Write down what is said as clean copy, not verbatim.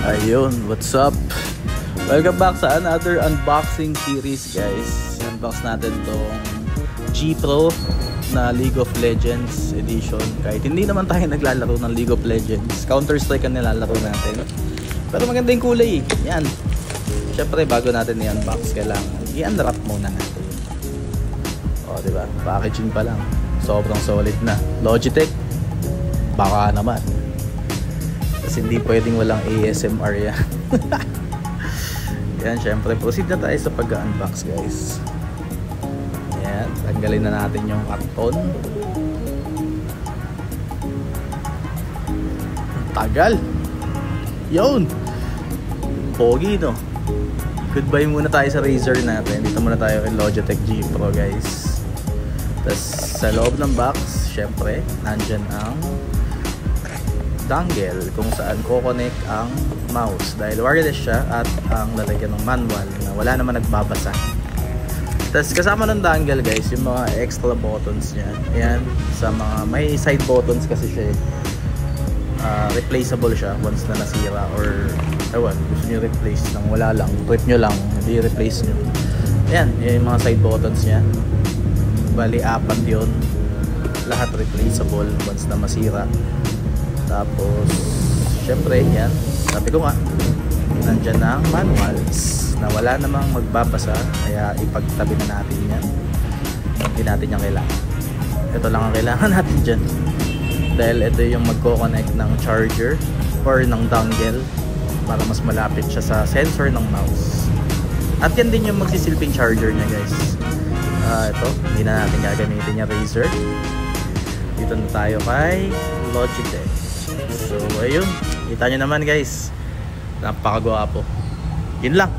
Ayun, what's up? Welcome back sa another unboxing series, guys. Unbox natin tong G Pro na League of Legends edition. Kahit hindi naman tayo naglalaro ng League of Legends, Counter-Strike ang nilalaro natin. Pero maganda yung kulay. Yan. Syempre, bago natin i-unbox, kailangan i-unwrap muna natin. O, diba? Packaging pa lang. Sobrang solid na. Logitech, baka naman. Kasi hindi pwedeng walang ASMR yan. Yan, syempre proceed na tayo sa pag-unbox, guys. Yan, tanggalin na natin yung karton. Tagal. Yun. Pogi, no? Goodbye muna tayo sa Razer natin. Dito muna tayo kay Logitech G Pro, guys. Tapos sa loob ng box, syempre nandyan ang dongle kung saan ko-connect ang mouse dahil wireless siya at ang lalagyan ng manual na wala naman nagbabasa. Tapos kasama ng dongle, guys, yung mga extra buttons niya. Ayan, sa mga may side buttons kasi siya, replaceable siya once na nasira or ewan, gusto nyo replace nang wala lang, trip nyo lang, hindi replace nyo. Ayan, yung mga side buttons niya, bali 4 yun, lahat replaceable once na masira. Tapos syempre yan, sabi ko nga, nandyan na ang manuals na wala namang magbabasa, kaya ipagtabi na natin yan. Hindi natin yan kailangan. Ito lang ang kailangan natin dyan, dahil ito yung magko-connect ng charger or ng dongle para mas malapit siya sa sensor ng mouse. At yan din yung magsisilbing charger niya, guys. Ito, hindi na natin gagamitin yung Razer. Dito na tayo kay Logitech. So ayun, kita nyo naman, guys, napakagwapo. Yun lang.